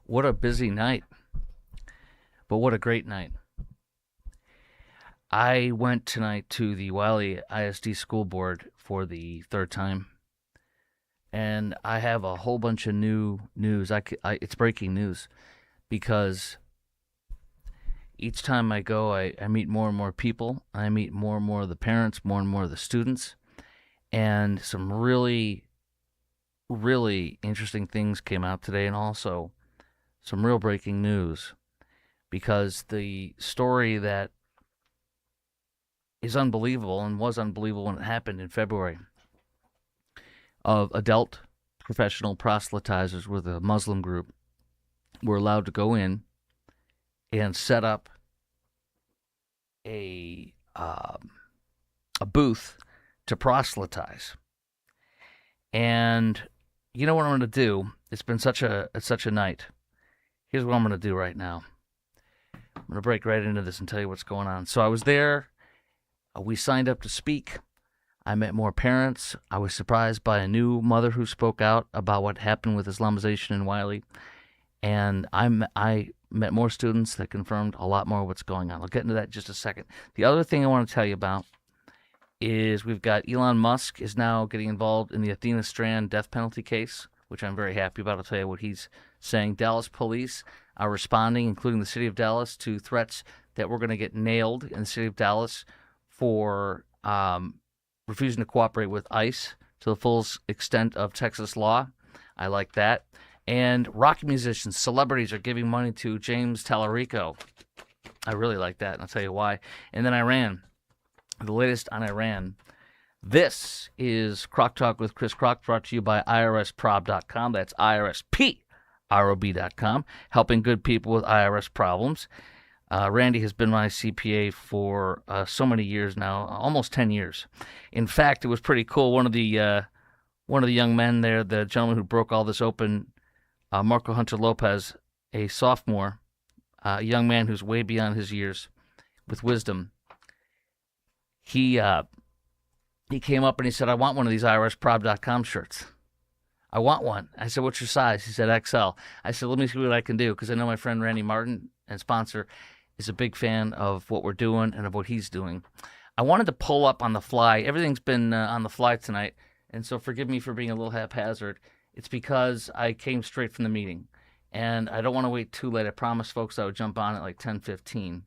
What a busy night, but what a great night. I went tonight to the Wylie ISD school board for the third time, and I have a whole bunch of new news. It's breaking news because each time I go, I meet more and more people. I meet more and more of the parents, more and more of the students, and some really, really interesting things came out today, and also some real breaking news because the story that is unbelievable and was unbelievable when it happened in February of adult professional proselytizers with a Muslim group were allowed to go in and set up a booth to proselytize. And you know what I'm going to do? It's been such a night. Here's what I'm going to do right now. I'm going to break right into this and tell you what's going on. So I was there. We signed up to speak. I met more parents. I was surprised by a new mother who spoke out about what happened with Islamization in Wylie. And I met more students that confirmed a lot more of what's going on. I'll get into that in just a second. The other thing I want to tell you about is we've got Elon Musk is now getting involved in the Athena Strand death penalty case, which I'm very happy about. I'll tell you what he's saying. Dallas police are responding, including the city of Dallas, to threats that we're going to get nailed in the city of Dallas for refusing to cooperate with ICE to the full extent of Texas law. I like that. And rock musicians, celebrities are giving money to James Tallarico. I really like that, and I'll tell you why. And then Iran, the latest on Iran. This is Croc Talk with Chris Croc, brought to you by IRSprob.com. That's IRSprob.com, helping good people with IRS problems. Randy has been my CPA for so many years now, almost 10 years. In fact, it was pretty cool. One of the young men there, the gentleman who broke all this open, Marco Hunter Lopez, a sophomore, a young man who's way beyond his years with wisdom. He came up and he said, "I want one of these IRSprob.com shirts. I want one." I said, "What's your size?" He said, "XL." I said, "Let me see what I can do," because I know my friend Randy Martin, and sponsor, is a big fan of what we're doing and of what he's doing. I wanted to pull up on the fly. Everything's been on the fly tonight, and so forgive me for being a little haphazard. It's because I came straight from the meeting, and I don't want to wait too late. I promised folks I would jump on at like 10:15.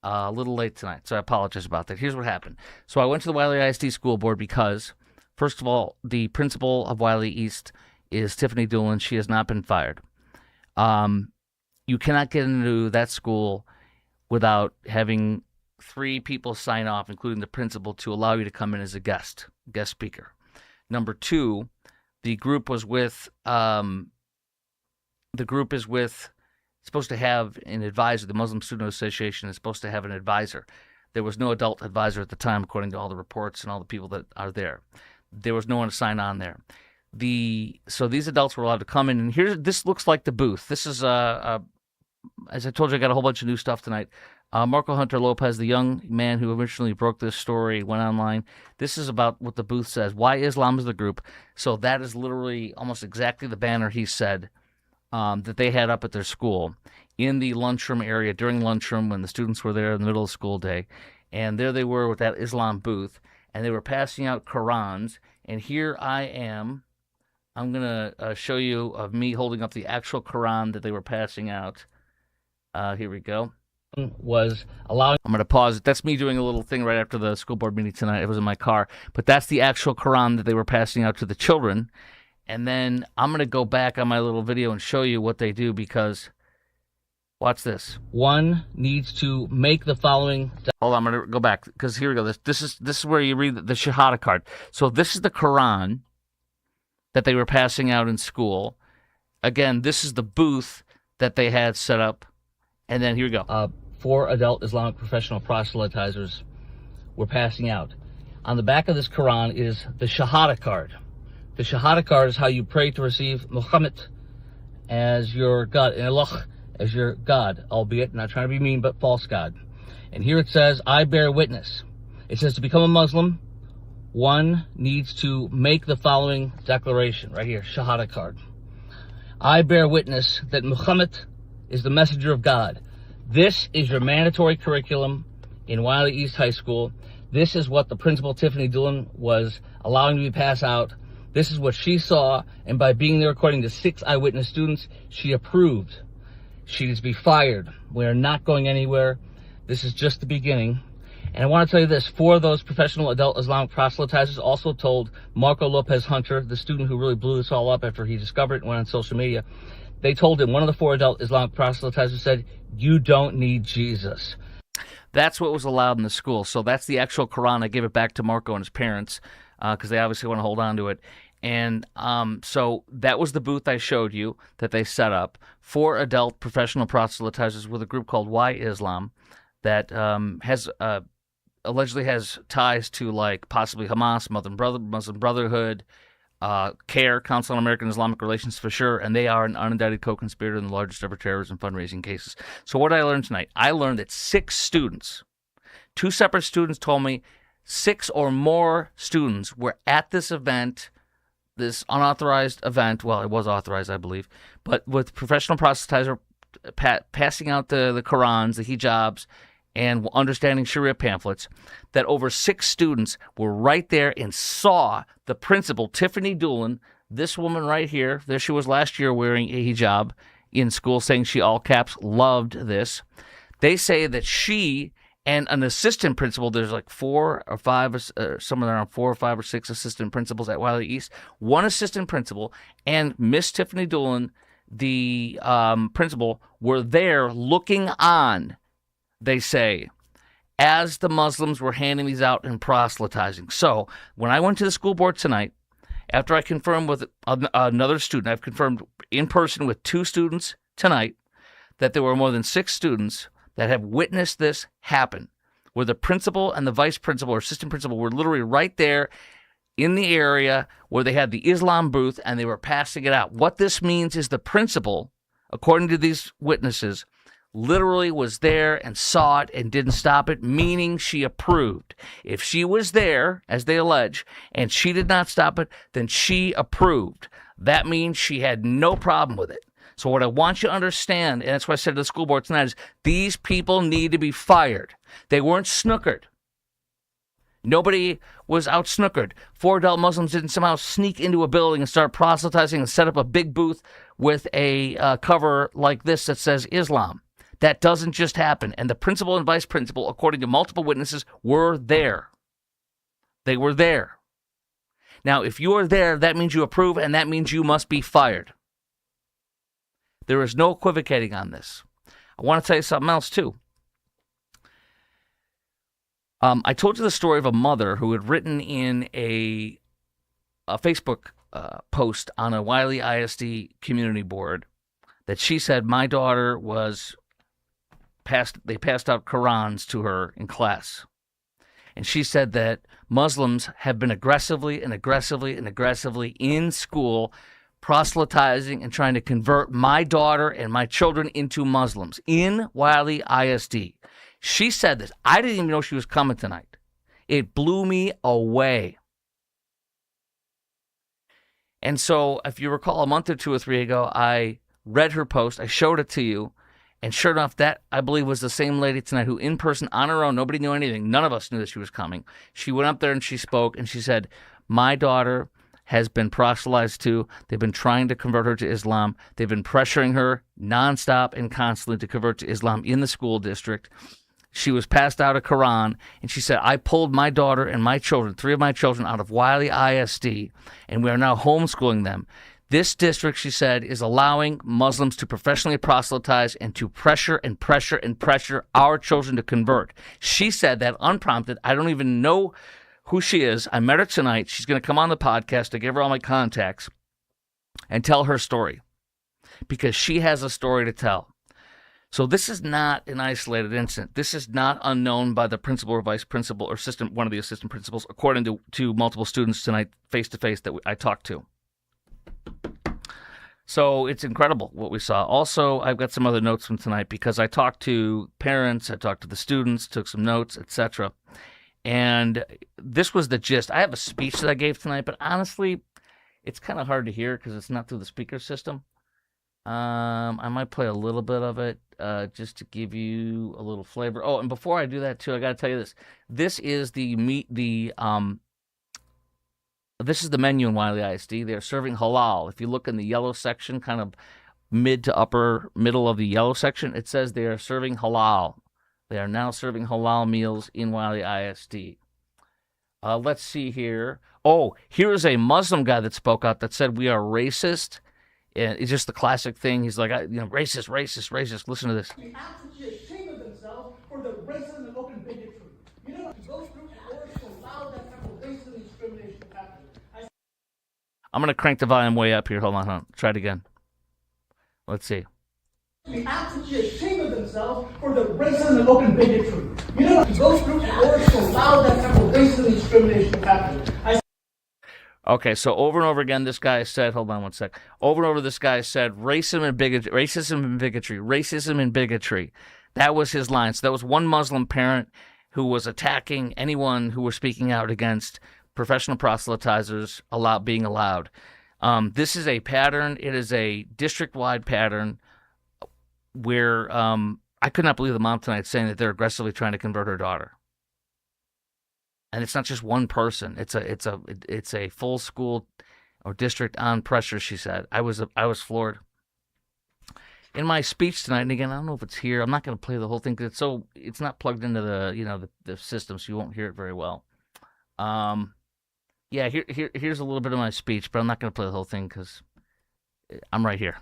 A little late tonight, so I apologize about that. Here's what happened. So I went to the Wylie ISD school board because, first of all, the principal of Wylie East is Tiffany Doolin. She has not been fired. You cannot get into that school without having 3 people sign off, including the principal, to allow you to come in as a guest speaker. Number 2, the group is supposed to have an advisor. The Muslim Student Association is supposed to have an advisor. There was no adult advisor at the time, according to all the reports and all the people that are there. There was no one to sign on there. So these adults were allowed to come in, and this looks like the booth. This is as I told you, I got a whole bunch of new stuff tonight. Marco Hunter Lopez, the young man who originally broke this story, went online. This is about what the booth says. Why Islam is the group. So that is literally almost exactly the banner he said that they had up at their school in the lunchroom area during lunchroom when the students were there in the middle of school day. And there they were with that Islam booth, and they were passing out Qurans. And here I am. I'm going to show you of me holding up the actual Quran that they were passing out. Here we go. I'm going to pause it. That's me doing a little thing right after the school board meeting tonight. It was in my car. But that's the actual Quran that they were passing out to the children. And then I'm going to go back on my little video and show you what they do, because watch this. One needs to make the following. Hold on, I'm going to go back, because here we go. This is where you read the Shahada card. So this is the Quran that they were passing out in school. Again, this is the booth that they had set up. And then here we go. 4 adult Islamic professional proselytizers were passing out. On the back of this Quran is the Shahada card. The Shahada card is how you pray to receive Muhammad as your God, and Allah as your God, albeit not trying to be mean, but false God. And here it says, "I bear witness." It says to become a Muslim, one needs to make the following declaration. Right here, Shahada card. I bear witness that Muhammad is the messenger of God. This is your mandatory curriculum in Wylie East High School. This is what the principal, Tiffany Dillon, was allowing to be passed out. This is what she saw, and by being there, according to 6 eyewitness students, she approved. She needs to be fired. We are not going anywhere. This is just the beginning. And I want to tell you this, 4 of those professional adult Islamic proselytizers also told Marco Lopez Hunter, the student who really blew this all up after he discovered it and went on social media, they told him, one of the 4 adult Islamic proselytizers said, "You don't need Jesus." That's what was allowed in the school. So that's the actual Quran. I gave it back to Marco and his parents because they obviously want to hold on to it. And so that was the booth I showed you that they set up. 4 adult professional proselytizers with a group called Why Islam that allegedly has ties to like possibly Hamas, Muslim Brotherhood, CARE, Council on American Islamic Relations for sure, and they are an unindicted co-conspirator in the largest ever terrorism fundraising cases. So what did I learn tonight? I learned that 6 students, 2 separate students told me 6 or more students were at this event, this unauthorized event. Well, it was authorized, I believe, but with professional proselytizer passing out the Qurans, the hijabs, and understanding Sharia pamphlets, that over 6 students were right there and saw the principal, Tiffany Dillon, this woman right here. There she was last year wearing a hijab in school, saying she, all caps, loved this. They say that she and an assistant principal, there's like 4 or 5, somewhere around 4 or 5 or 6 assistant principals at Wylie East, one assistant principal, and Miss Tiffany Dillon, the principal, were there looking on, they say, as the Muslims were handing these out and proselytizing. So when I went to the school board tonight, after I confirmed with another student, I've confirmed in person with 2 students tonight that there were more than 6 students that have witnessed this happen, where the principal and the vice principal or assistant principal were literally right there in the area where they had the Islam booth and they were passing it out. What this means is the principal, according to these witnesses, literally was there and saw it and didn't stop it, meaning she approved. If she was there, as they allege, and she did not stop it, then she approved. That means she had no problem with it. So what I want you to understand, and that's what I said to the school board tonight, is these people need to be fired. They weren't snookered. Nobody was out snookered. 4 adult Muslims didn't somehow sneak into a building and start proselytizing and set up a big booth with a cover like this that says Islam. That doesn't just happen. And the principal and vice principal, according to multiple witnesses, were there. They were there. Now, if you are there, that means you approve, and that means you must be fired. There is no equivocating on this. I want to tell you something else, too. I told you the story of a mother who had written in a Facebook post on a Wylie ISD community board that she said my daughter was they passed out Qurans to her in class. And she said that Muslims have been aggressively in school proselytizing and trying to convert my daughter and my children into Muslims in Wylie ISD. She said this. I didn't even know she was coming tonight. It blew me away. And so, if you recall, a month or 2 or 3 ago, I read her post. I showed it to you. And sure enough, that, I believe, was the same lady tonight who, in person, on her own, nobody knew anything. None of us knew that she was coming. She went up there and she spoke, and she said, my daughter has been proselytized to. They've been trying to convert her to Islam. They've been pressuring her nonstop and constantly to convert to Islam in the school district. She was passed out a Quran, and she said, I pulled my daughter and my children, 3 of my children, out of Wylie ISD, and we are now homeschooling them. This district, she said, is allowing Muslims to professionally proselytize and to pressure our children to convert. She said that unprompted. I don't even know who she is. I met her tonight. She's going to come on the podcast to give her all my contacts and tell her story because she has a story to tell. So this is not an isolated incident. This is not unknown by the principal or vice principal or one of the assistant principals, according to multiple students tonight face-to-face that I talked to. So it's incredible what we saw. Also, I've got some other notes from tonight because I talked to parents, I talked to the students, took some notes, etc. And this was the gist. I have a speech that I gave tonight, but honestly, it's kind of hard to hear because it's not through the speaker system. I might play a little bit of it just to give you a little flavor. Oh, and before I do that too, I got to tell you this. This is the this is the menu in Wylie ISD. They're serving halal. If you look in the yellow section, kind of mid to upper middle of the yellow section, it says they are serving halal. They are now serving halal meals in Wylie ISD. Let's see here. Oh, here is a Muslim guy that spoke out that said we are racist. And it's just the classic thing. He's like, racist, racist, racist. Listen to this. Be absolutely ashamed of themselves for the racism and open bigotry. You know, to go through in order to allow that type of racism and discrimination to happen. I'm going to crank the volume way up here. Hold on. Try it again. Let's see. Be absolutely ashamed of themselves for the racism and open bigotry. You know, to go through in order to allow that type of racism and discrimination to happen. Okay, so over and over again, this guy said, hold on one sec. Over and over, this guy said, racism and bigotry, racism and bigotry, racism and bigotry. That was his line. So that was one Muslim parent who was attacking anyone who was speaking out against professional proselytizers being allowed. This is a pattern. It is a district-wide pattern where I could not believe the mom tonight saying that they're aggressively trying to convert her daughter. And it's not just one person. It's a full school or district on pressure, she said. I was floored. In my speech tonight, and again, I don't know if it's here. I'm not going to play the whole thing because it's not plugged into the system, so you won't hear it very well. Yeah, here's a little bit of my speech, but I'm not going to play the whole thing because I'm right here.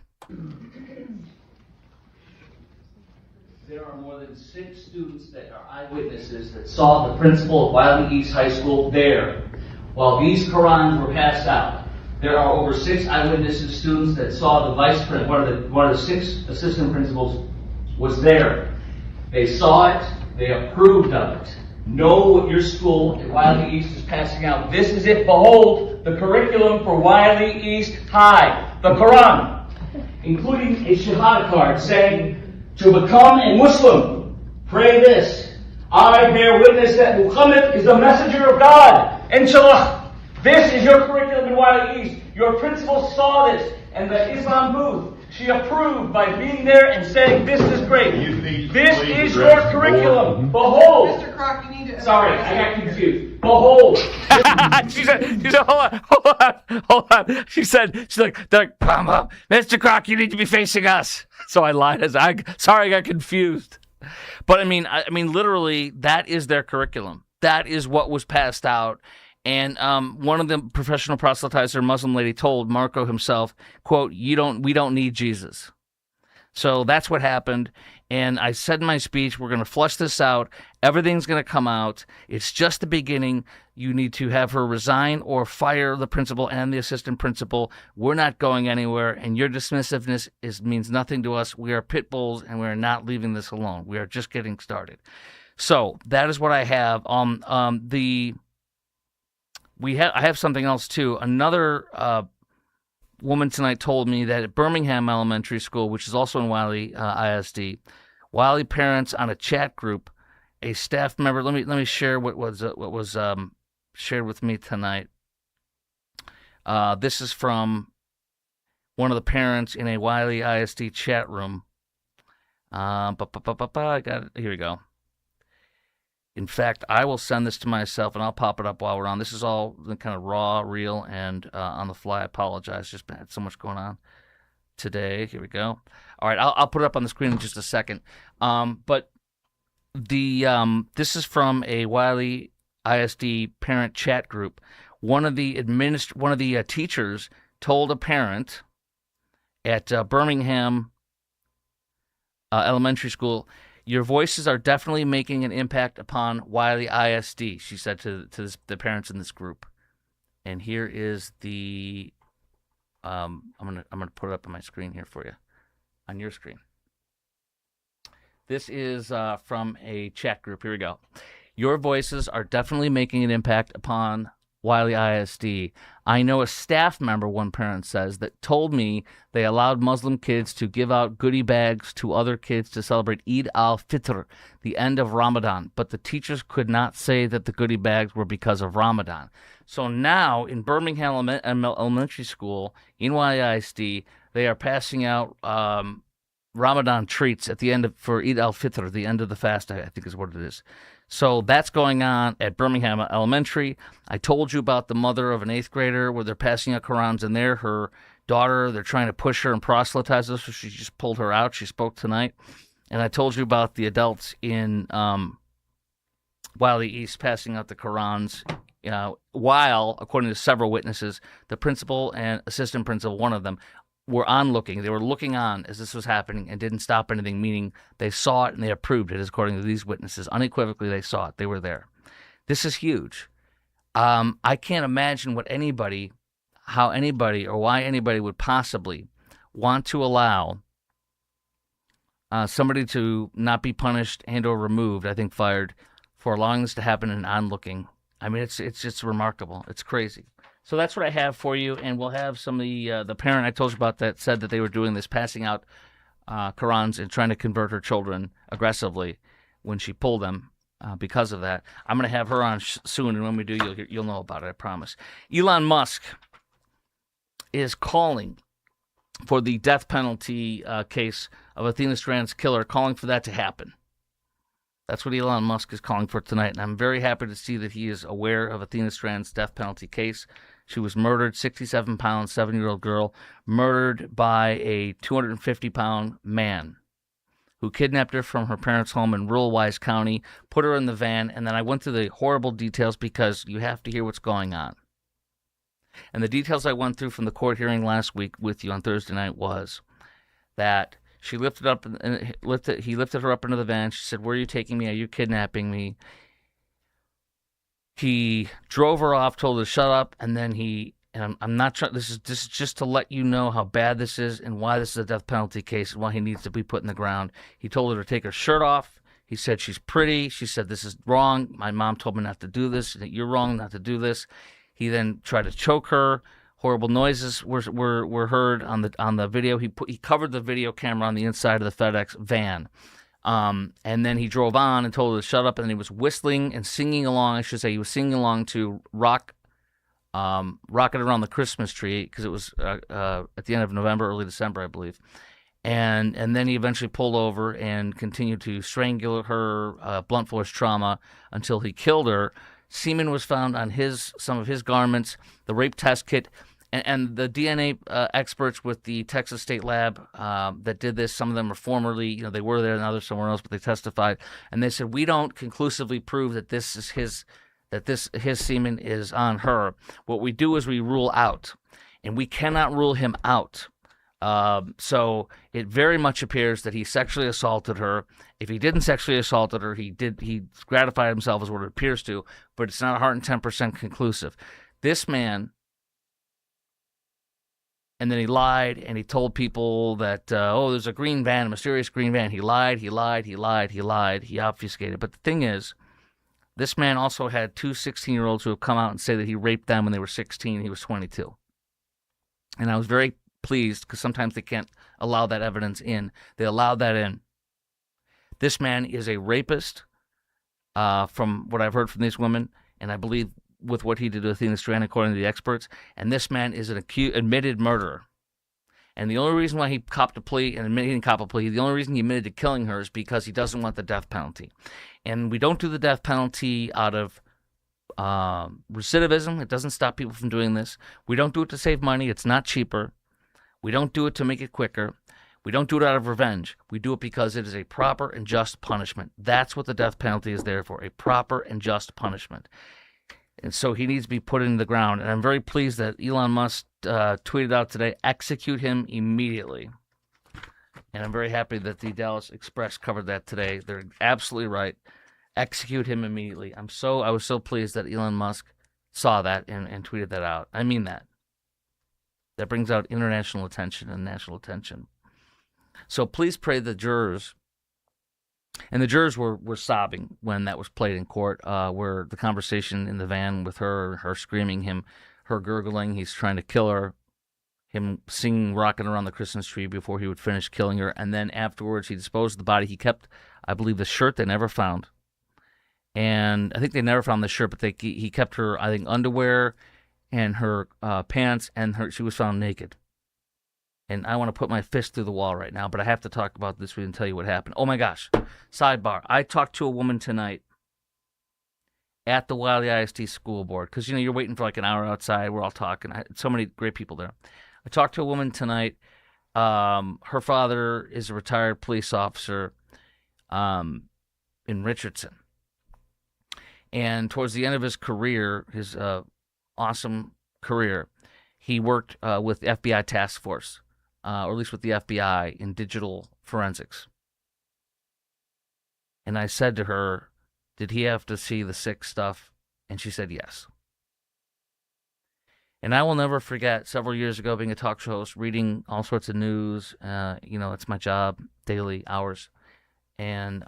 There are more than 6 students that are eyewitnesses that saw the principal of Wylie East High School there while these Qurans were passed out. There are over 6 eyewitnesses, students that saw the vice principal, one of the 6 assistant principals was there. They saw it. They approved of it. Know what your school at Wylie East is passing out. This is it. Behold, the curriculum for Wylie East High, the Quran, including a Shahada card saying, to become a Muslim, pray this. I bear witness that Muhammad is the messenger of God. Inshallah. This is your curriculum in Wylie East. Your principal saw this, and the Islam booth, she approved by being there and saying, this is great. This is your curriculum. Behold. Mr. Crock, you need to... Sorry, I got confused. Behold. she said, hold on. She's like, Mr. Crock, you need to be facing us. So I lied. Sorry, I got confused. But I mean, literally, that is their curriculum. That is what was passed out. And one of the professional proselytizer Muslim lady told Marco himself, quote, we don't need Jesus. So that's what happened. And I said in my speech, we're going to flush this out. Everything's going to come out. It's just the beginning. You need to have her resign or fire the principal and the assistant principal. We're not going anywhere. And your dismissiveness means nothing to us. We are pit bulls and we are not leaving this alone. We are just getting started. So that is what I have. I have something else too. Another woman tonight told me that at Birmingham Elementary School, which is also in Wylie ISD, Wylie parents on a chat group, a staff member. Let me share what was shared with me tonight. This is from one of the parents in a Wylie ISD chat room. I got it. Here we go. In fact, I will send this to myself, and I'll pop it up while we're on. This is all kind of raw, real, and on the fly. I apologize. Just had so much going on today. Here we go. All right, I'll put it up on the screen in just a second. But this is from a Wylie ISD parent chat group. One of the teachers told a parent at Birmingham Elementary School, your voices are definitely making an impact upon Wylie ISD, she said to the parents in this group. And here is the I'm gonna put it up on my screen here for you, on your screen. This is from a chat group. Here we go. Your voices are definitely making an impact upon Wylie ISD. I know a staff member, one parent says, that told me they allowed Muslim kids to give out goodie bags to other kids to celebrate Eid al-Fitr, the end of Ramadan, but the teachers could not say that the goodie bags were because of Ramadan. So now in Birmingham Elementary School in Wylie ISD, They are passing out Ramadan treats at the end for Eid al-Fitr, the end of the fast, I think is what it is. So that's going on at Birmingham Elementary. I told you about the mother of an 8th grader where they're passing out Qurans in there. Her daughter, they're trying to push her and proselytize her, so she just pulled her out. She spoke tonight. And I told you about the adults in Wylie East passing out the Qurans while, according to several witnesses, the principal and assistant principal, one of them, were onlooking. They were looking on as this was happening and didn't stop anything, meaning they saw it and they approved it, according to these witnesses. Unequivocally, they saw it. They were there. This is huge. I can't imagine how anybody or why anybody would possibly want to allow somebody to not be punished and or removed, I think fired, for allowing this to happen and onlooking. I mean, it's just remarkable. It's crazy. So that's what I have for you, and we'll have some of the parent I told you about that said that they were doing this, passing out Qurans and trying to convert her children aggressively when she pulled them because of that. I'm going to have her on soon, and when we do, you'll know about it, I promise. Elon Musk is calling for the death penalty case of Athena Strand's killer, calling for that to happen. That's what Elon Musk is calling for tonight, and I'm very happy to see that he is aware of Athena Strand's death penalty case. She was murdered, 67-pound, 7-year-old girl, murdered by a 250-pound man who kidnapped her from her parents' home in rural Wise County, put her in the van, and then I went through the horrible details because you have to hear what's going on. And the details I went through from the court hearing last week with you on Thursday night was that he lifted her up into the van. She said, "Where are you taking me? Are you kidnapping me?" He drove her off, told her to shut up, and then I'm not trying. This is just to let you know how bad this is and why this is a death penalty case and why he needs to be put in the ground. He told her to take her shirt off. He said she's pretty. She said this is wrong. My mom told me not to do this. That you're wrong not to do this. He then tried to choke her. Horrible noises were heard on the video. He covered the video camera on the inside of the FedEx van. And then he drove on and told her to shut up, and then he was whistling and singing along. I should say he was singing along to Rocket Around the Christmas Tree, because it was at the end of November, early December, I believe. And then he eventually pulled over and continued to strangle her, blunt force trauma, until he killed her. Semen was found on some of his garments, the rape test kit, and the DNA experts with the Texas State Lab that did this. Some of them are formerly, they were there, and others somewhere else, but they testified, and they said we don't conclusively prove that this is his semen is on her. What we do is we rule out, and we cannot rule him out. So it very much appears that he sexually assaulted her. If he didn't sexually assault her, he gratified himself, is what it appears to, but it's not 110% conclusive. This man, and then he lied, and he told people that, there's a green van, a mysterious green van. He lied, he obfuscated. But the thing is, this man also had two 16-year-olds who have come out and say that he raped them when they were 16, he was 22. And I was very pleased, because sometimes they can't allow that evidence in. They allowed that in. This man is a rapist, from what I've heard from these women, and I believe with what he did to Athena Strand, according to the experts. And this man is an admitted murderer. And the only reason why he copped a plea, the only reason he admitted to killing her is because he doesn't want the death penalty. And we don't do the death penalty out of recidivism. It doesn't stop people from doing this. We don't do it to save money. It's not cheaper. We don't do it to make it quicker. We don't do it out of revenge. We do it because it is a proper and just punishment. That's what the death penalty is there for, a proper and just punishment. And so he needs to be put into the ground. And I'm very pleased that Elon Musk tweeted out today, execute him immediately. And I'm very happy that the Dallas Express covered that today. They're absolutely right. Execute him immediately. I was so pleased that Elon Musk saw that and tweeted that out. I mean that. That brings out international attention and national attention. So please pray the jurors. And the jurors were sobbing when that was played in court, where the conversation in the van with her screaming, her gurgling, he's trying to kill her, him singing Rockin' Around the Christmas Tree before he would finish killing her. And then afterwards, he disposed of the body. He kept, I believe, the shirt they never found. And I think they never found the shirt, but he kept her, I think, underwear and her pants, and she was found naked. And I want to put my fist through the wall right now, but I have to talk about this and tell you what happened. Oh my gosh. Sidebar. I talked to a woman tonight at the Wylie ISD school board, because, you're waiting for like an hour outside. We're all talking. So many great people there. I talked to a woman tonight. Her father is a retired police officer in Richardson. And towards the end of his career, his awesome career, he worked with the FBI task force, or at least with the FBI in digital forensics. And I said to her, did he have to see the sick stuff? And she said yes. And I will never forget several years ago being a talk show host, reading all sorts of news. It's my job, daily hours. And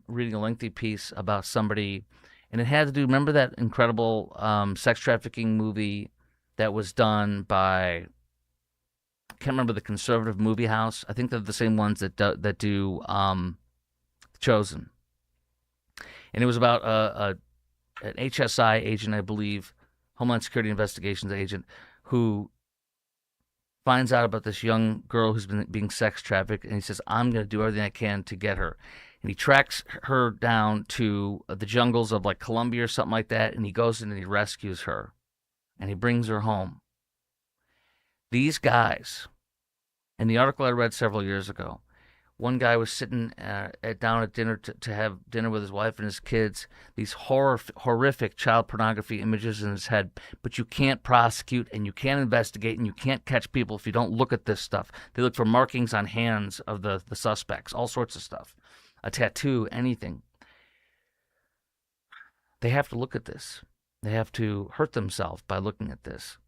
reading a lengthy piece about somebody. And it had to do, remember that incredible sex trafficking movie that was done by, I can't remember the conservative movie house. I think they're the same ones that do Chosen. And it was about an HSI agent, I believe, Homeland Security Investigations agent, who finds out about this young girl who's been being sex trafficked, and he says, I'm going to do everything I can to get her. And he tracks her down to the jungles of like Colombia or something like that, and he goes in and he rescues her, and he brings her home. These guys, in the article I read several years ago, one guy was sitting down at dinner to have dinner with his wife and his kids, these horrific child pornography images in his head, but you can't prosecute and you can't investigate and you can't catch people if you don't look at this stuff. They look for markings on hands of the suspects, all sorts of stuff, a tattoo, anything. They have to look at this. They have to hurt themselves by looking at this.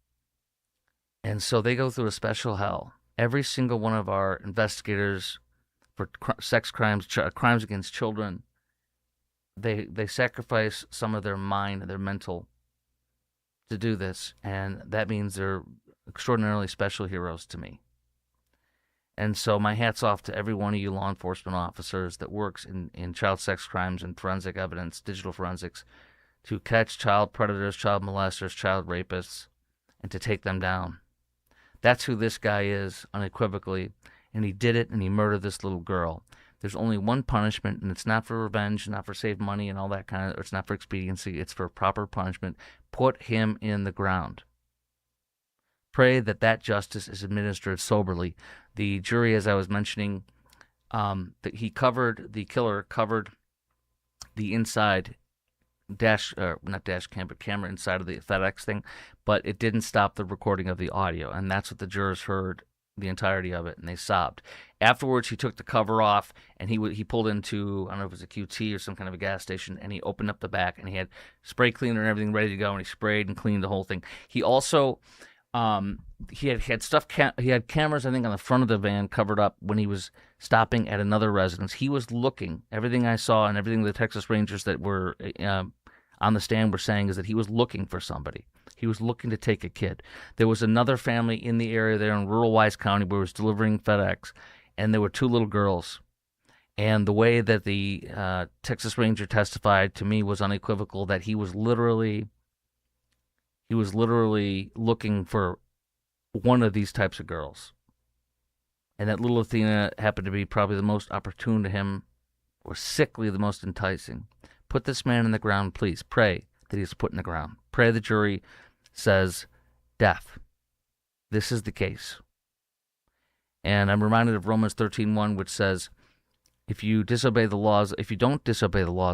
And so they go through a special hell. Every single one of our investigators for sex crimes, crimes against children, they sacrifice some of their mind, their mental, to do this, and that means they're extraordinarily special heroes to me. And so my hat's off to every one of you law enforcement officers that works in child sex crimes and forensic evidence, digital forensics, to catch child predators, child molesters, child rapists, and to take them down. That's who this guy is, unequivocally. And he did it, and he murdered this little girl. There's only one punishment, and it's not for revenge, not for save money and all that kind of, or it's not for expediency. It's for proper punishment. Put him in the ground. Pray that justice is administered soberly. The jury, as I was mentioning, the killer covered the inside not dash cam, but camera inside of the FedEx thing, but it didn't stop the recording of the audio, and that's what the jurors heard, the entirety of it, and they sobbed. Afterwards, he took the cover off, and he pulled into, I don't know if it was a QT or some kind of a gas station, and he opened up the back, and he had spray cleaner and everything ready to go, and he sprayed and cleaned the whole thing. He also, he had stuff, he had cameras, I think, on the front of the van covered up when he was stopping at another residence. He was looking, everything I saw and everything the Texas Rangers that were on the stand were saying is that he was looking for somebody. He was looking to take a kid. There was another family in the area there in rural Wise County where he was delivering FedEx, and there were two little girls. And the way that the Texas Ranger testified to me was unequivocal, that he was literally looking for one of these types of girls. And that little Athena happened to be probably the most opportune to him, or sickly the most enticing. Put this man in the ground, please. Pray that he's put in the ground. Pray the jury says death. This is the case. And I'm reminded of Romans 13:1, which says, if you don't disobey the laws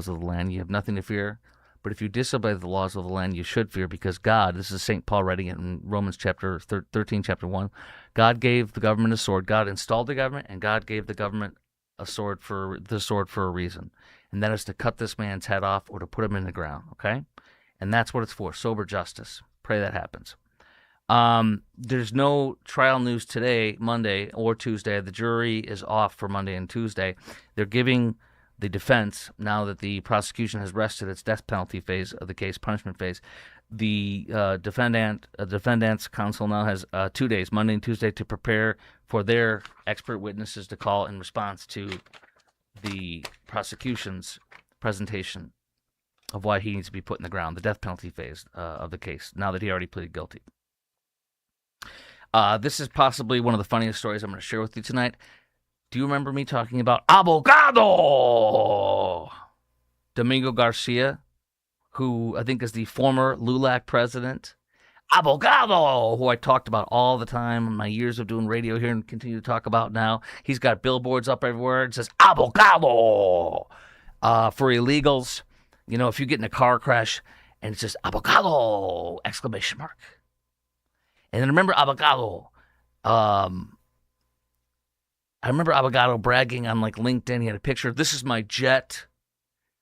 of the land, you have nothing to fear. But if you disobey the laws of the land, you should fear, because God, this is St. Paul writing it in Romans chapter 13, chapter 1, God gave the government a sword. God installed the government, and God gave the government a sword for a reason. And that is to cut this man's head off or to put him in the ground, okay? And that's what it's for, sober justice. Pray that happens. There's no trial news today, Monday or Tuesday. The jury is off for Monday and Tuesday. They're giving the defense, now that the prosecution has rested its death penalty phase of the case, punishment phase, the defendant's counsel now has 2 days, Monday and Tuesday, to prepare for their expert witnesses to call in response to the prosecution's presentation of why he needs to be put in the ground, the death penalty phase of the case, now that he already pleaded guilty. This is possibly one of the funniest stories I'm going to share with you tonight. Do you remember me talking about Abogado Domingo Garcia, who I think is the former LULAC president? Abogado, who I talked about all the time in my years of doing radio here and continue to talk about now. He's got billboards up everywhere. It says Abogado for illegals. You know, if you get in a car crash and it says Abogado! Exclamation mark. And then remember Abogado. I remember Abogado bragging on like LinkedIn. He had a picture. This is my jet.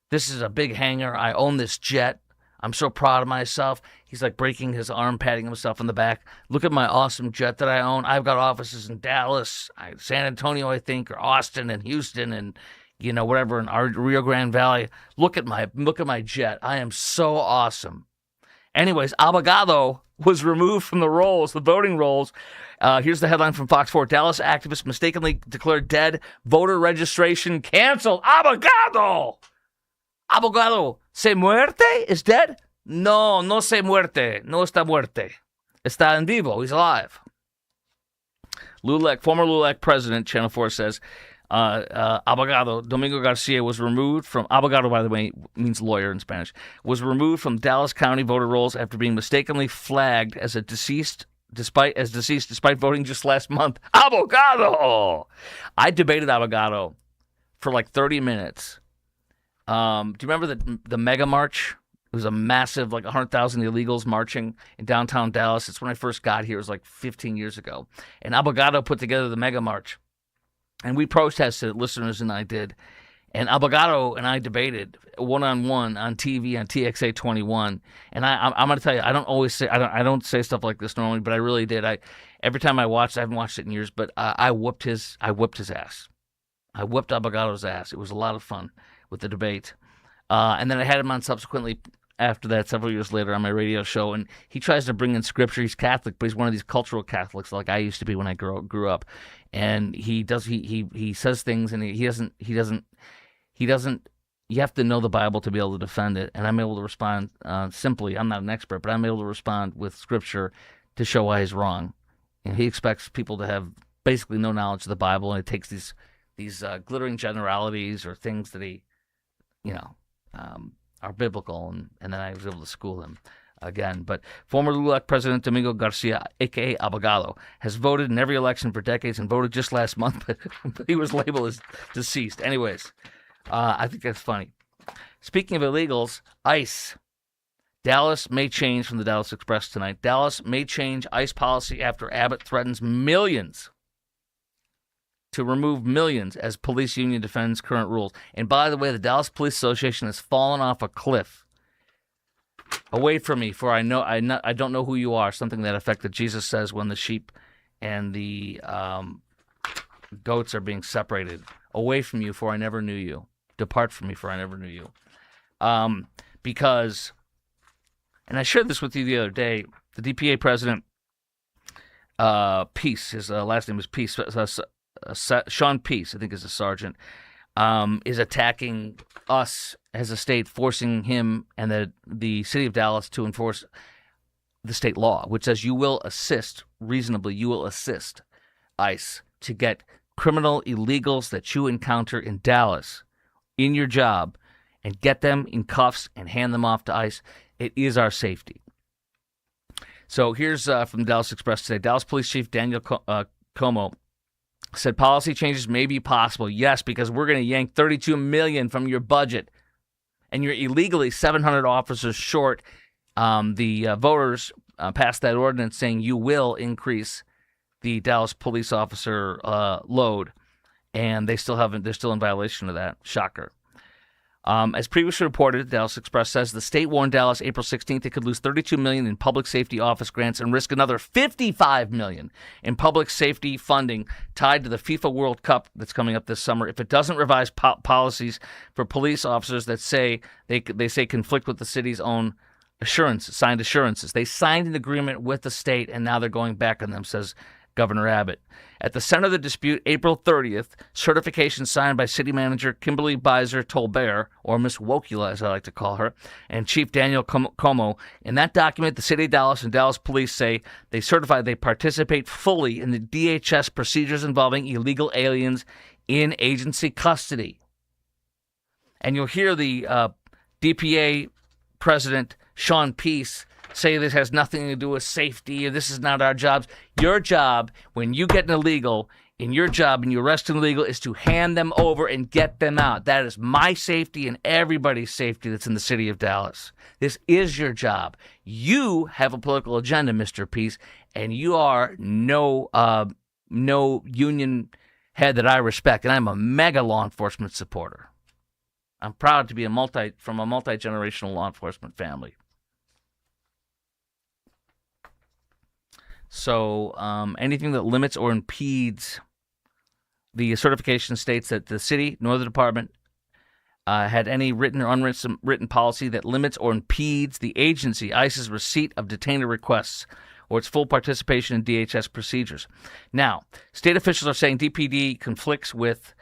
This is a big hangar. I own this jet. I'm so proud of myself. He's like breaking his arm, patting himself on the back. Look at my awesome jet that I own. I've got offices in Dallas, San Antonio, I think, or Austin and Houston and, you know, whatever, in our Rio Grande Valley. Look at my jet. I am so awesome. Anyways, Abogado was removed from the voting rolls. Here's the headline from Fox 4. Dallas activists mistakenly declared dead. Voter registration canceled. Abogado! Abogado, se muerte? Is dead? No, no se muerte. No está muerte. Está en vivo. He's alive. Former LULAC president, Channel 4 says, Abogado, Domingo Garcia was removed from, Abogado, by the way, means lawyer in Spanish, was removed from Dallas County voter rolls after being mistakenly flagged as deceased despite voting just last month. Abogado! I debated Abogado for like 30 minutes. Do you remember the Mega March? It was a massive, like 100,000 illegals marching in downtown Dallas. It's when I first got here. It was like 15 years ago. And Abogado put together the Mega March. And we protested, listeners and I did. And Abogado and I debated one-on-one on TV on TXA 21. And I'm going to tell you, I don't say stuff like this normally, but I really did. Every time I watched, I haven't watched it in years, but I whipped his ass. I whipped Abogado's ass. It was a lot of fun with the debate. And then I had him on subsequently after that, several years later on my radio show, and he tries to bring in scripture. He's Catholic, but he's one of these cultural Catholics like I used to be when I grew up. And he says things, and he doesn't, you have to know the Bible to be able to defend it. And I'm able to respond simply. I'm not an expert, but I'm able to respond with scripture to show why he's wrong. And he expects people to have basically no knowledge of the Bible, and he takes these glittering generalities or things that he, are biblical, and then I was able to school him again. But former LULAC president Domingo Garcia, a.k.a. Abogado, has voted in every election for decades and voted just last month, but he was labeled as deceased. Anyways, I think that's funny. Speaking of illegals, ICE. Dallas may change from the Dallas Express tonight. Dallas may change ICE policy after Abbott threatens millions to remove millions as police union defends current rules. And by the way, the Dallas Police Association has fallen off a cliff. Away from me, for I don't know who you are. Something to that effect that Jesus says when the sheep and the goats are being separated. Away from you, for I never knew you. Depart from me, for I never knew you. Because, and I shared this with you the other day, the DPA president, Peace, his last name is Peace, Sean Peace, I think is a sergeant, is attacking us as a state, forcing him and the city of Dallas to enforce the state law, which says you will assist ICE to get criminal illegals that you encounter in Dallas in your job and get them in cuffs and hand them off to ICE. It is our safety. So here's from the Dallas Express today. Dallas Police Chief Daniel Como said policy changes may be possible. Yes, because we're going to yank $32 million from your budget, and you're illegally 700 officers short. The voters passed that ordinance saying you will increase the Dallas police officer load, and they still haven't. They're still in violation of that. Shocker. As previously reported, the Dallas Express says the state warned Dallas April 16th it could lose $32 million in public safety office grants and risk another $55 million in public safety funding tied to the FIFA World Cup that's coming up this summer if it doesn't revise policies for police officers that they say conflict with the city's own signed assurances. They signed an agreement with the state, and now they're going back on them, says Governor Abbott. At the center of the dispute, April 30th, certification signed by City Manager Kimberly Bizer Tolbert, or Miss Wokula as I like to call her, and Chief Daniel Como. In that document, the City of Dallas and Dallas Police say they certify they participate fully in the DHS procedures involving illegal aliens in agency custody. And you'll hear the DPA President Sean Peace say this has nothing to do with safety, or this is not our jobs. Your job, when you get an illegal, in your job and you arrest an illegal, is to hand them over and get them out. That is my safety and everybody's safety that's in the city of Dallas. This is your job. You have a political agenda, Mr. Peace, and you are no union head that I respect, and I'm a mega law enforcement supporter. I'm proud to be from a multi-generational law enforcement family. So anything that limits or impedes, the certification states that the city nor the department had any written or unwritten policy that limits or impedes the agency, ICE's receipt of detainer requests or its full participation in DHS procedures. Now, state officials are saying DPD conflicts with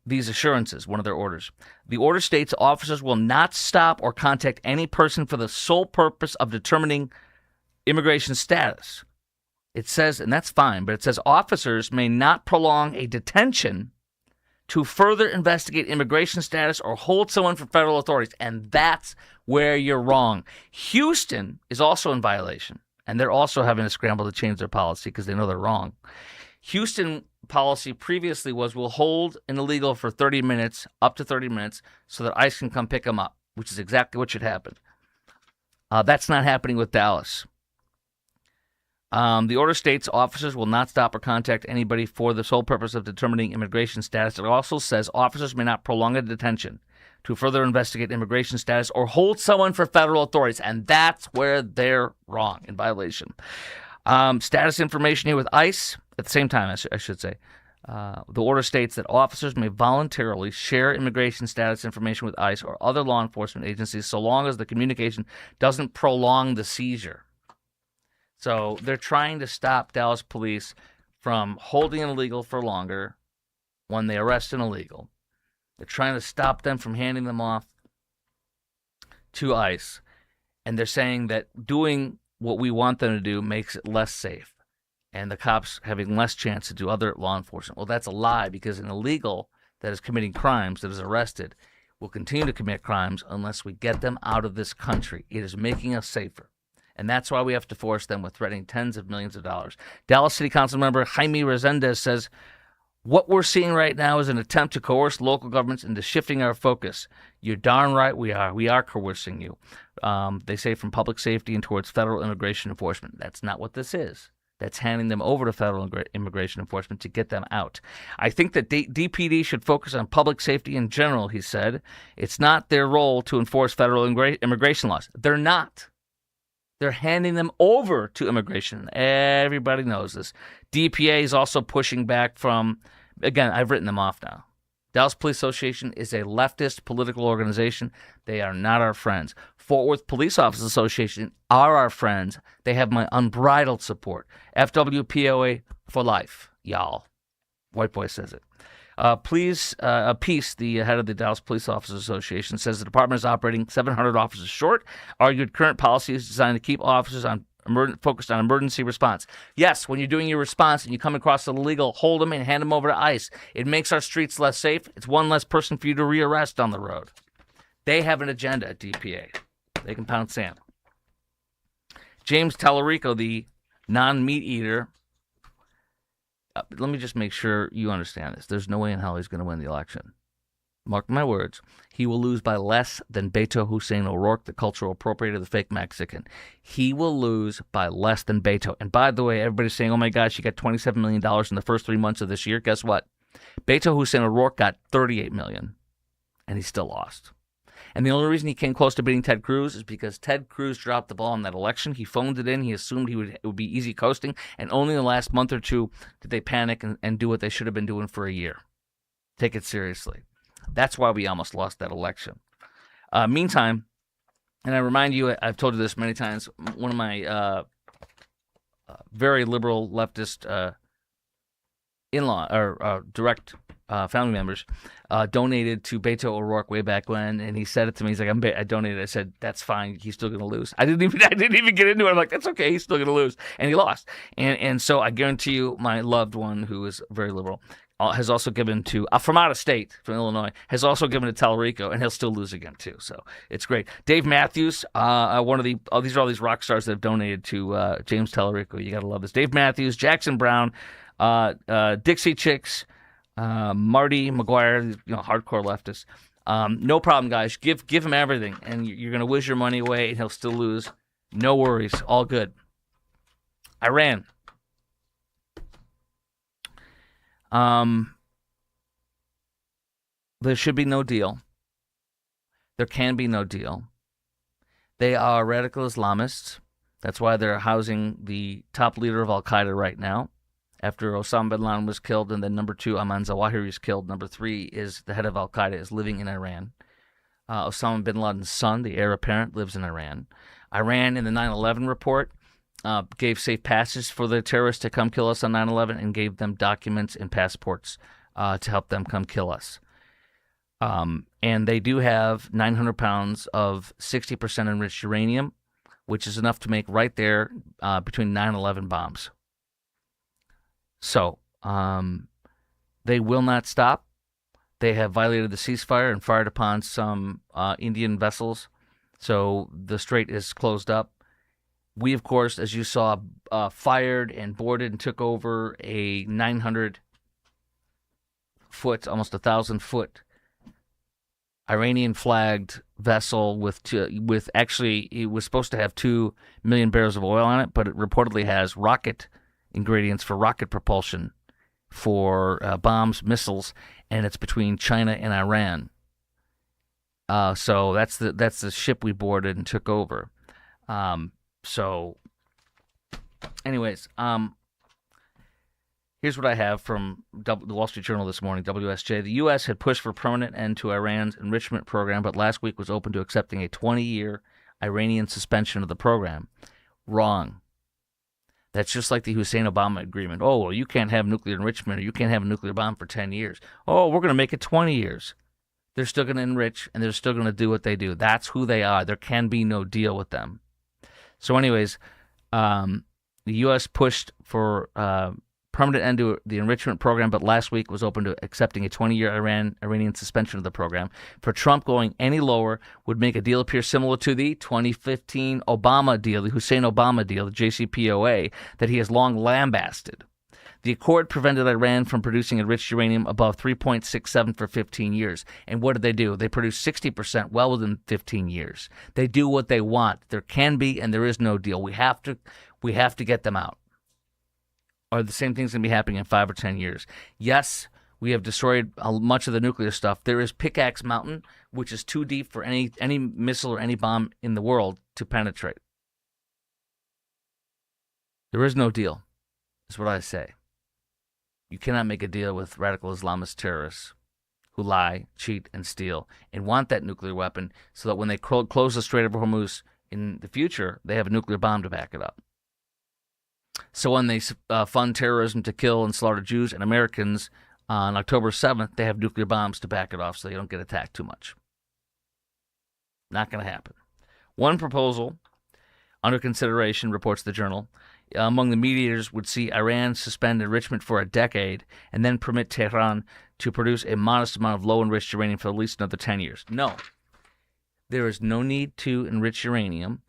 these assurances, one of their orders. The order states officers will not stop or contact any person for the sole purpose of determining immigration status. It says, and that's fine, but it says officers may not prolong a detention to further investigate immigration status or hold someone for federal authorities. And that's where you're wrong. Houston is also in violation, and they're also having to scramble to change their policy because they know they're wrong. Houston policy previously was we'll hold an illegal for 30 minutes, up to 30 minutes, so that ICE can come pick them up, which is exactly what should happen. That's not happening with Dallas. The order states officers will not stop or contact anybody for the sole purpose of determining immigration status. It also says officers may not prolong a detention to further investigate immigration status or hold someone for federal authorities, and that's where they're wrong, in violation. Status information here with ICE, at the same time, I should say. The order states that officers may voluntarily share immigration status information with ICE or other law enforcement agencies so long as the communication doesn't prolong the seizure. So they're trying to stop Dallas police from holding an illegal for longer when they arrest an illegal. They're trying to stop them from handing them off to ICE. And they're saying that doing what we want them to do makes it less safe and the cops having less chance to do other law enforcement. Well, that's a lie, because an illegal that is committing crimes, that is arrested, will continue to commit crimes unless we get them out of this country. It is making us safer. And that's why we have to force them with threatening tens of millions of dollars. Dallas City Council member Jaime Resendez says, what we're seeing right now is an attempt to coerce local governments into shifting our focus. You're darn right we are. We are coercing you. They say from public safety and towards federal immigration enforcement. That's not what this is. That's handing them over to federal immigration enforcement to get them out. I think that DPD should focus on public safety in general, he said. It's not their role to enforce federal immigration laws. They're not. They're handing them over to immigration. Everybody knows this. DPA is also pushing back from, again, I've written them off now. Dallas Police Association is a leftist political organization. They are not our friends. Fort Worth Police Officers Association are our friends. They have my unbridled support. FWPOA for life, y'all. White boy says it. Peace, the head of the Dallas Police Officers Association, says the department is operating 700 officers short, argued current policy is designed to keep officers focused on emergency response. Yes, when you're doing your response and you come across an illegal, hold them and hand them over to ICE. It makes our streets less safe. It's one less person for you to rearrest on the road. They have an agenda at DPA. They can pound sand. James Tallarico, the non-meat eater, let me just make sure you understand this. There's no way in hell he's going to win the election. Mark my words. He will lose by less than Beto Hussein O'Rourke, the cultural appropriator, the fake Mexican. He will lose by less than Beto. And by the way, everybody's saying, oh my gosh, you got $27 million in the first 3 months of this year. Guess what? Beto Hussein O'Rourke got $38 million, and he still lost. And the only reason he came close to beating Ted Cruz is because Ted Cruz dropped the ball in that election. He phoned it in. He assumed it would be easy coasting. And only in the last month or two did they panic and do what they should have been doing for a year. Take it seriously. That's why we almost lost that election. Meantime, and I remind you, I've told you this many times, one of my very liberal leftist in-law or direct family members donated to Beto O'Rourke way back when, and he said it to me. He's like, I donated. I said, that's fine. He's still gonna lose. I didn't even get into it. I'm like, that's okay. He's still gonna lose, and he lost. And so I guarantee you, my loved one, who is very liberal, has also given to from out of state, from Illinois, has also given to Tallarico, and he'll still lose again too. So it's great. Dave Matthews, one of these are all these rock stars that have donated to James Tallarico. You gotta love this. Dave Matthews, Jackson Brown, Dixie Chicks, Marty McGuire, hardcore leftists. No problem, guys. Give him everything, and you're gonna whiz your money away, and he'll still lose. No worries, all good. Iran. There should be no deal. There can be no deal. They are radical Islamists. That's why they're housing the top leader of Al-Qaeda right now. After Osama bin Laden was killed, and then number 2, Ayman Zawahiri is killed. Number 3 is the head of Al-Qaeda is living in Iran. Osama bin Laden's son, the heir apparent, lives in Iran. Iran, in the 9/11 report, gave safe passage for the terrorists to come kill us on 9/11 and gave them documents and passports to help them come kill us. And they do have 900 pounds of 60% enriched uranium, which is enough to make right there between 9 and 11 bombs. So they will not stop. They have violated the ceasefire and fired upon some Indian vessels. So the strait is closed up. We, of course, as you saw, fired and boarded and took over a 900-foot, almost 1,000-foot Iranian-flagged vessel with actually, it was supposed to have 2 million barrels of oil on it, but it reportedly has rocket ingredients for rocket propulsion for bombs, missiles, and it's between China and Iran. So that's the ship we boarded and took over. So, anyways, here's what I have from the Wall Street Journal this morning, WSJ. The U.S. had pushed for a permanent end to Iran's enrichment program, but last week was open to accepting a 20-year Iranian suspension of the program. Wrong. That's just like the Hussein Obama agreement. Oh, well, you can't have nuclear enrichment, or you can't have a nuclear bomb for 10 years. Oh, we're going to make it 20 years. They're still going to enrich, and they're still going to do what they do. That's who they are. There can be no deal with them. So anyways, the U.S. pushed for permanent end to the enrichment program, but last week was open to accepting a 20-year Iranian suspension of the program. For Trump, going any lower would make a deal appear similar to the 2015 Obama deal, the Hussein Obama deal, the JCPOA, that he has long lambasted. The accord prevented Iran from producing enriched uranium above 3.67 for 15 years. And what did they do? They produced 60% well within 15 years. They do what they want. There can be and there is no deal. We have to get them out. Or the same thing's going to be happening in 5 or 10 years. Yes, we have destroyed much of the nuclear stuff. There is Pickaxe Mountain, which is too deep for any missile or any bomb in the world to penetrate. There is no deal, is what I say. You cannot make a deal with radical Islamist terrorists who lie, cheat, and steal, and want that nuclear weapon so that when they close the Strait of Hormuz in the future, they have a nuclear bomb to back it up. So when they fund terrorism to kill and slaughter Jews and Americans on October 7th, they have nuclear bombs to back it off so they don't get attacked too much. Not going to happen. One proposal under consideration, reports the Journal, among the mediators would see Iran suspend enrichment for a decade and then permit Tehran to produce a modest amount of low-enriched uranium for at least another 10 years. No. There is no need to enrich uranium.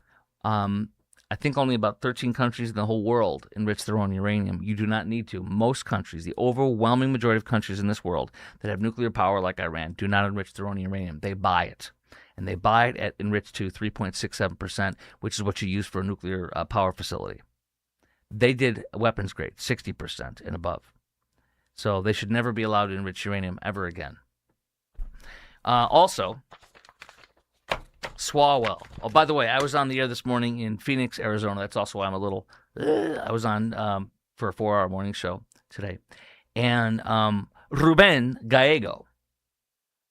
I think only about 13 countries in the whole world enrich their own uranium. You do not need to. Most countries, the overwhelming majority of countries in this world that have nuclear power like Iran, do not enrich their own uranium. They buy it. And they buy it at enriched to 3.67%, which is what you use for a nuclear power facility. They did weapons grade, 60% and above. So they should never be allowed to enrich uranium ever again. Also, Swalwell. Oh, by the way, I was on the air this morning in Phoenix, Arizona. That's also why I'm a little... I was on for a 4-hour morning show today. And Ruben Gallego,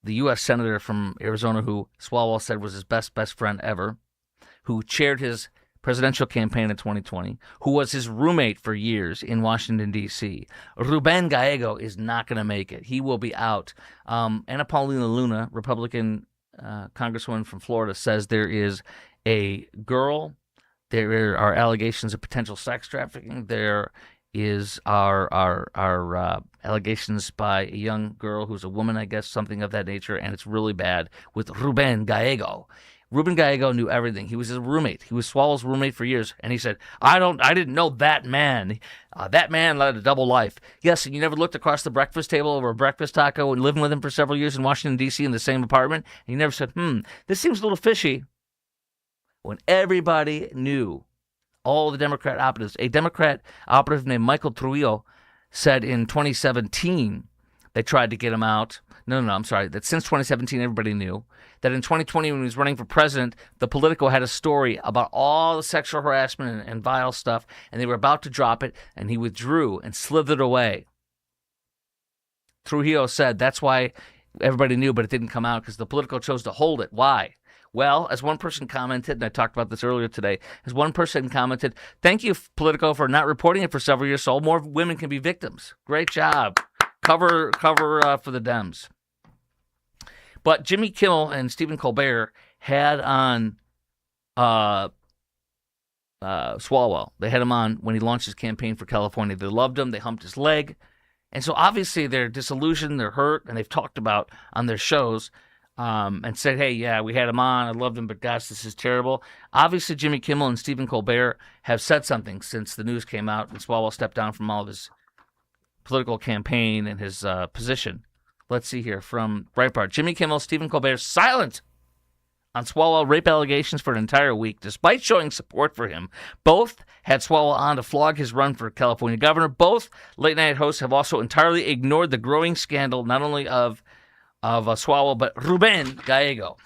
the U.S. Senator from Arizona who Swalwell said was his best friend ever, who chaired his presidential campaign in 2020, who was his roommate for years in Washington, D.C. Ruben Gallego is not going to make it. He will be out. Anna Paulina Luna, Republican congresswoman from Florida, says there is a girl. There are allegations of potential sex trafficking. There is our allegations by a young girl who's a woman, I guess, something of that nature, and it's really bad with Ruben Gallego. Ruben Gallego knew everything. He was his roommate. He was Swalwell's roommate for years, and he said, I didn't know that man. That man led a double life. Yes, and you never looked across the breakfast table over a breakfast taco and living with him for several years in Washington, D.C. in the same apartment, and you never said, this seems a little fishy. When everybody knew, all the Democrat operatives, a Democrat operative named Michael Trujillo said in 2017, they tried to get him out. No, I'm sorry. That since 2017, everybody knew that in 2020, when he was running for president, the Politico had a story about all the sexual harassment and vile stuff, and they were about to drop it, and he withdrew and slithered away. Trujillo said that's why everybody knew, but it didn't come out because the Politico chose to hold it. Why? Well, as one person commented, and I talked about this earlier today, as one person commented, thank you, Politico, for not reporting it for several years so more women can be victims. Great job. Cover for the Dems. But Jimmy Kimmel and Stephen Colbert had on Swalwell. They had him on when he launched his campaign for California. They loved him. They humped his leg. And so obviously they're disillusioned, they're hurt, and they've talked about on their shows and said, hey, yeah, we had him on. I loved him, but gosh, this is terrible. Obviously Jimmy Kimmel and Stephen Colbert have said something since the news came out and Swalwell stepped down from all of his political campaign and his position. Let's see here from Breitbart. Jimmy Kimmel, Stephen Colbert, silent on Swalwell rape allegations for an entire week. Despite showing support for him, both had Swalwell on to flog his run for California governor. Both late-night hosts have also entirely ignored the growing scandal, not only of Swalwell, but Ruben Gallego.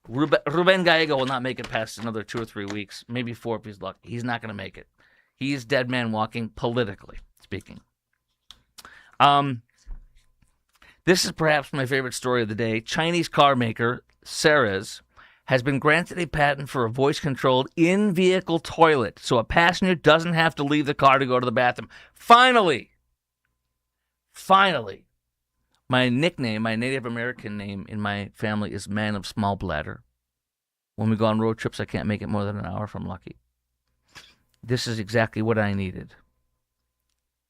Ruben Gallego will not make it past another 2 or 3 weeks, maybe 4 if he's lucky. He's not going to make it. He's dead man walking, politically speaking. This is perhaps my favorite story of the day. Chinese car maker Ceres has been granted a patent for a voice-controlled in-vehicle toilet so a passenger doesn't have to leave the car to go to the bathroom. Finally! My nickname, my Native American name in my family is Man of Small Bladder. When we go on road trips, I can't make it more than an hour if I'm lucky. This is exactly what I needed.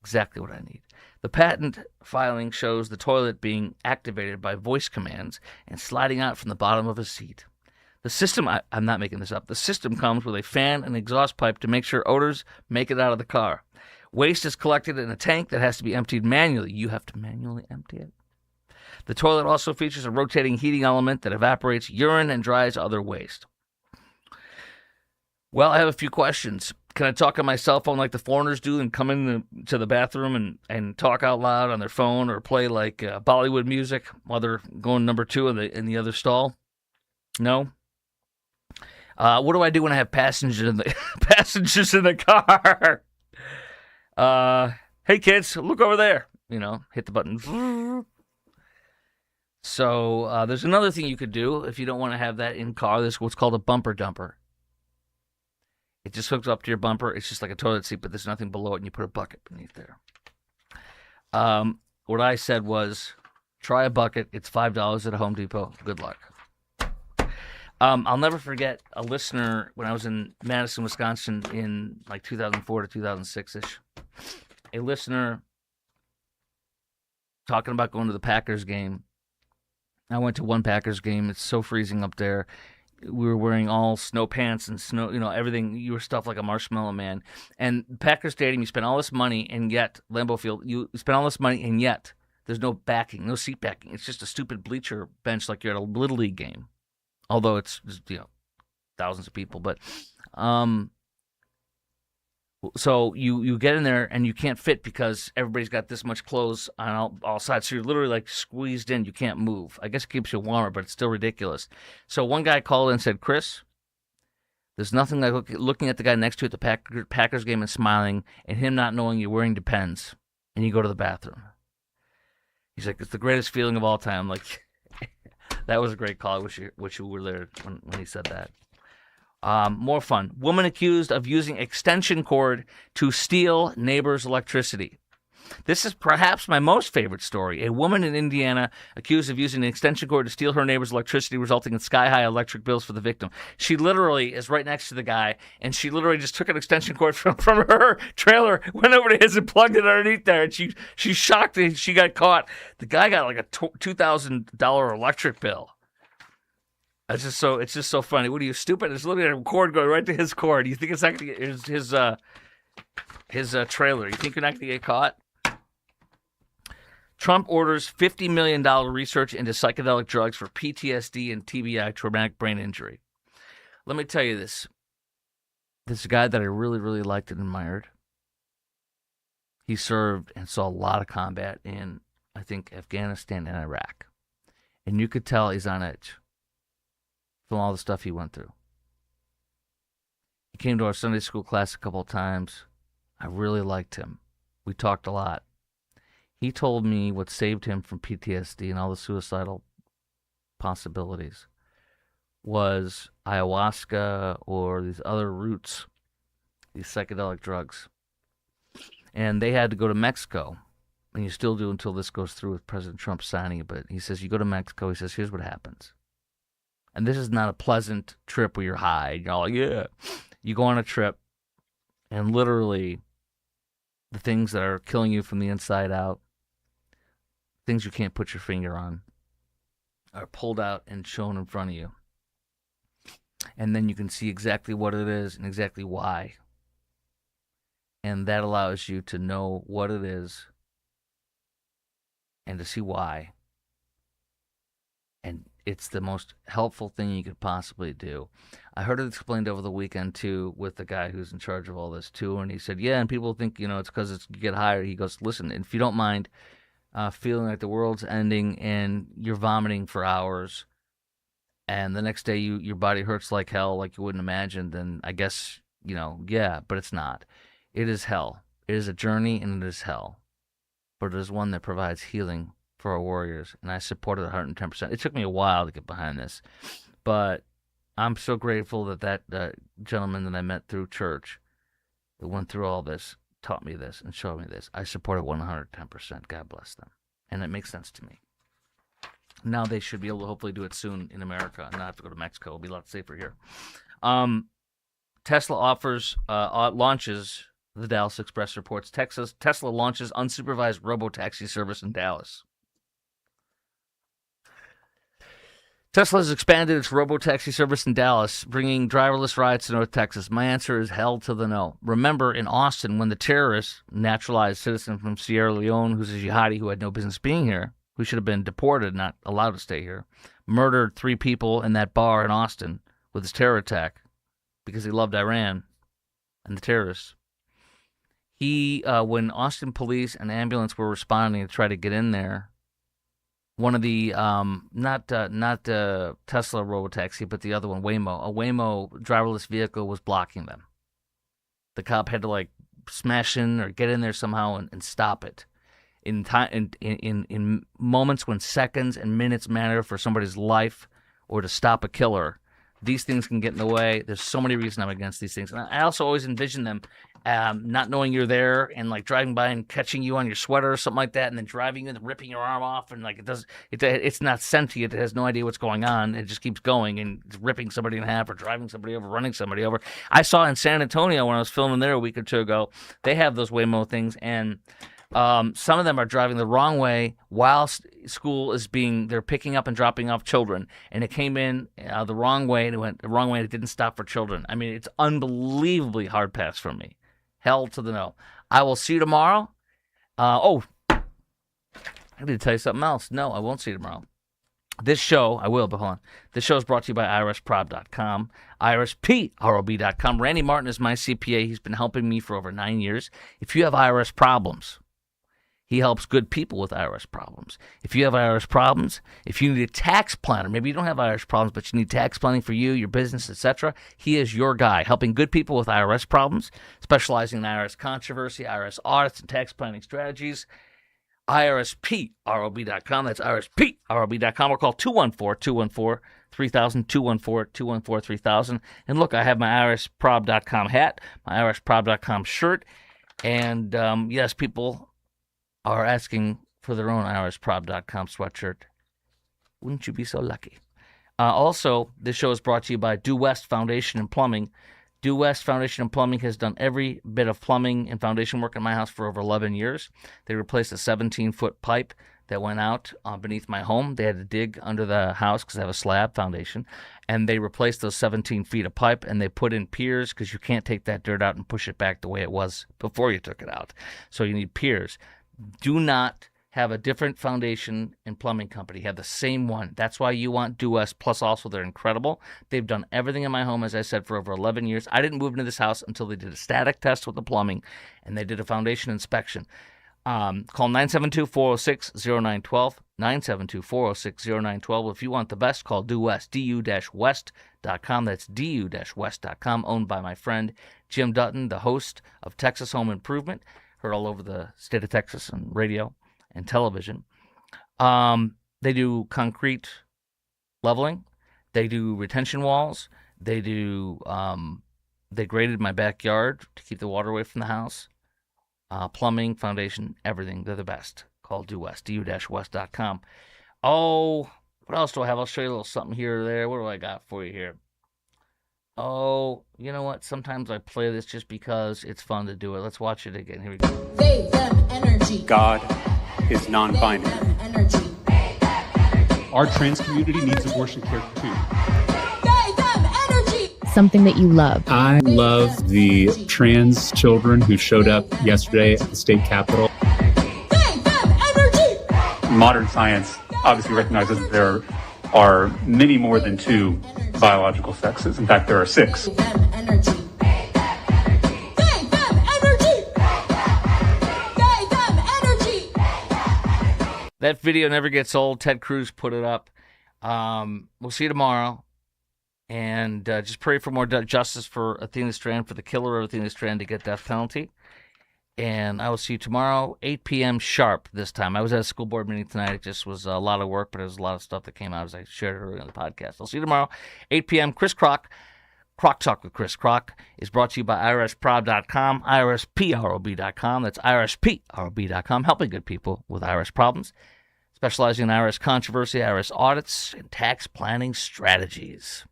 Exactly what I need. The patent filing shows the toilet being activated by voice commands and sliding out from the bottom of a seat. The system, I'm not making this up, the system comes with a fan and exhaust pipe to make sure odors make it out of the car. Waste is collected in a tank that has to be emptied manually. You have to manually empty it. The toilet also features a rotating heating element that evaporates urine and dries other waste. Well, I have a few questions. Can I talk on my cell phone like the foreigners do and come to the bathroom and talk out loud on their phone or play like Bollywood music while they're going number 2 in the other stall? No? What do I do when I have passengers in the car? Hey kids, look over there. Hit the button. So there's another thing you could do if you don't want to have that in car. There's what's called a bumper dumper. It just hooks up to your bumper. It's just like a toilet seat, but there's nothing below it, and you put a bucket beneath there. What I said was, try a bucket. It's $5 at a Home Depot. Good luck. I'll never forget a listener when I was in Madison, Wisconsin in like 2004 to 2006-ish. A listener talking about going to the Packers game. I went to one Packers game. It's so freezing up there. We were wearing all snow pants and snow, everything. You were stuffed like a marshmallow man. And Packers Stadium, you spend all this money, and yet, Lambeau Field, you spend all this money, and yet, there's no backing, no seat backing. It's just a stupid bleacher bench like you're at a Little League game. Although it's, thousands of people. But, so you get in there, and you can't fit because everybody's got this much clothes on all sides. So you're literally like squeezed in. You can't move. I guess it keeps you warmer, but it's still ridiculous. So one guy called in and said, Chris, there's nothing like looking at the guy next to you at the Packers game and smiling and him not knowing you're wearing Depends and you go to the bathroom. He's like, it's the greatest feeling of all time. Like, that was a great call. I wish you were there when he said that. More fun. Woman accused of using extension cord to steal neighbor's electricity. This is perhaps my most favorite story. A woman in Indiana accused of using an extension cord to steal her neighbor's electricity, resulting in sky-high electric bills for the victim. She literally is right next to the guy, and she literally just took an extension cord from her trailer, went over to his and plugged it underneath there, and she's shocked that she got caught. The guy got like a $2,000 electric bill. It's just so funny. What are you, stupid? There's literally a cord going right to his cord. You think it's not going to get his trailer? You think you're not going to get caught? Trump orders $50 million research into psychedelic drugs for PTSD and TBI, traumatic brain injury. Let me tell you this. This guy that I really, really liked and admired. He served and saw a lot of combat in, I think, Afghanistan and Iraq. And you could tell he's on edge from all the stuff he went through. He came to our Sunday school class a couple of times. I really liked him. We talked a lot. He told me what saved him from PTSD and all the suicidal possibilities was ayahuasca or these other roots, these psychedelic drugs. And they had to go to Mexico, and you still do until this goes through with President Trump signing it. But he says, you go to Mexico, he says, here's what happens. And this is not a pleasant trip where you're high. You're all like, yeah. You go on a trip, and literally the things that are killing you from the inside out, things you can't put your finger on, are pulled out and shown in front of you. And then you can see exactly what it is and exactly why. And that allows you to know what it is and to see why. And it's the most helpful thing you could possibly do. I heard it explained over the weekend, too, with the guy who's in charge of all this, too. And he said, yeah, and people think, it's because you get higher. He goes, listen, if you don't mind feeling like the world's ending and you're vomiting for hours, and the next day your body hurts like hell, like you wouldn't imagine, then I guess, yeah, but it's not. It is hell. It is a journey, and it is hell. But it is one that provides healing for our warriors, and I support it 110%. It took me a while to get behind this, but I'm so grateful that gentleman that I met through church that went through all this taught me this and showed me this. I support it 110%. God bless them. And it makes sense to me. Now they should be able to hopefully do it soon in America and not have to go to Mexico. It'll be a lot safer here. Tesla launches, the Dallas Express reports, Tesla launches unsupervised robo-taxi service in Dallas. Tesla has expanded its robo-taxi service in Dallas, bringing driverless rides to North Texas. My answer is hell to the no. Remember, in Austin, when the terrorist, naturalized citizen from Sierra Leone, who's a jihadi who had no business being here, who should have been deported, not allowed to stay here, murdered 3 people in that bar in Austin with his terror attack because he loved Iran and the terrorists. When Austin police and ambulance were responding to try to get in there, one of the not Tesla robotaxi, but the other one, Waymo, a Waymo driverless vehicle was blocking them. The cop had to smash in or get in there somehow and stop it. In moments when seconds and minutes matter for somebody's life or to stop a killer, these things can get in the way. There's so many reasons I'm against these things. And I also always envision them not knowing you're there and driving by and catching you on your sweater or something like that, and then driving you and ripping your arm off, and it's not sentient. It has no idea what's going on. It just keeps going and it's ripping somebody in half or driving somebody over, running somebody over. I saw in San Antonio when I was filming there a week or two ago, they have those Waymo things, and some of them are driving the wrong way while school is they're picking up and dropping off children, and it came in the wrong way, and it went the wrong way, and it didn't stop for children. I mean, it's unbelievably hard pass for me. Hell to the no. I will see you tomorrow. I need to tell you something else. No, I won't see you tomorrow. This show, I will, but hold on. This show is brought to you by irsprob.com, irsprob.com. Randy Martin is my CPA. He's been helping me for over 9 years. If you have IRS problems, he helps good people with IRS problems. If you have IRS problems, if you need a tax planner, maybe you don't have IRS problems, but you need tax planning for you, your business, etc., he is your guy, helping good people with IRS problems, specializing in IRS controversy, IRS audits, and tax planning strategies. IRSPROB.com. That's IRSPROB.com. Or call 3000, 214-214-3000. And look, I have my irisprob.com hat, my irisprob.com shirt, and yes, people are asking for their own irisprob.com sweatshirt. Wouldn't you be so lucky? Also, this show is brought to you by Due West Foundation and Plumbing. Due West Foundation and Plumbing has done every bit of plumbing and foundation work in my house for over 11 years. They replaced a 17-foot pipe that went out beneath my home. They had to dig under the house because I have a slab foundation, and they replaced those 17 feet of pipe, and they put in piers because you can't take that dirt out and push it back the way it was before you took it out. So you need piers. Do not have a different foundation and plumbing company. Have the same one. That's why you want Due West. Plus, also, they're incredible. They've done everything in my home, as I said, for over 11 years. I didn't move into this house until they did a static test with the plumbing, and they did a foundation inspection. Call 972-406-0912, 972-406-0912. If you want the best, call Due West, du-west.com. That's du-west.com, owned by my friend Jim Dutton, the host of Texas Home Improvement, heard all over the state of Texas on radio and television. They do concrete leveling. They do retention walls. They graded my backyard to keep the water away from the house. Plumbing, foundation, everything. They're the best. Call Due West, du-west.com. Oh, what else do I have? I'll show you a little something here or there. What do I got for you here? Oh, you know what? Sometimes I play this just because it's fun to do it. Let's watch it again. Here we go. They, them, energy. God is non-binary. They, them, energy. Our trans community needs abortion care too. They, them, energy. Something that you love. I love the trans children who showed up yesterday at the state capitol. They, them, energy. Modern science obviously recognizes that there are many more than two biological sexes. In fact, there are 6. They, them, energy. They, them, energy. They, them, energy. That video never gets old. Ted Cruz put it up. We'll see you tomorrow. And just pray for more justice for Athena Strand, for the killer of Athena Strand to get death penalty. And I will see you tomorrow, 8 p.m. sharp this time. I was at a school board meeting tonight. It just was a lot of work, but it was a lot of stuff that came out as I shared it earlier in the podcast. I'll see you tomorrow, 8 p.m. Chris Crock. Croc Talk with Chris Crock is brought to you by irisprob.com, irisprob.com. That's irisprob.com, helping good people with IRS problems, specializing in IRS controversy, IRS audits, and tax planning strategies.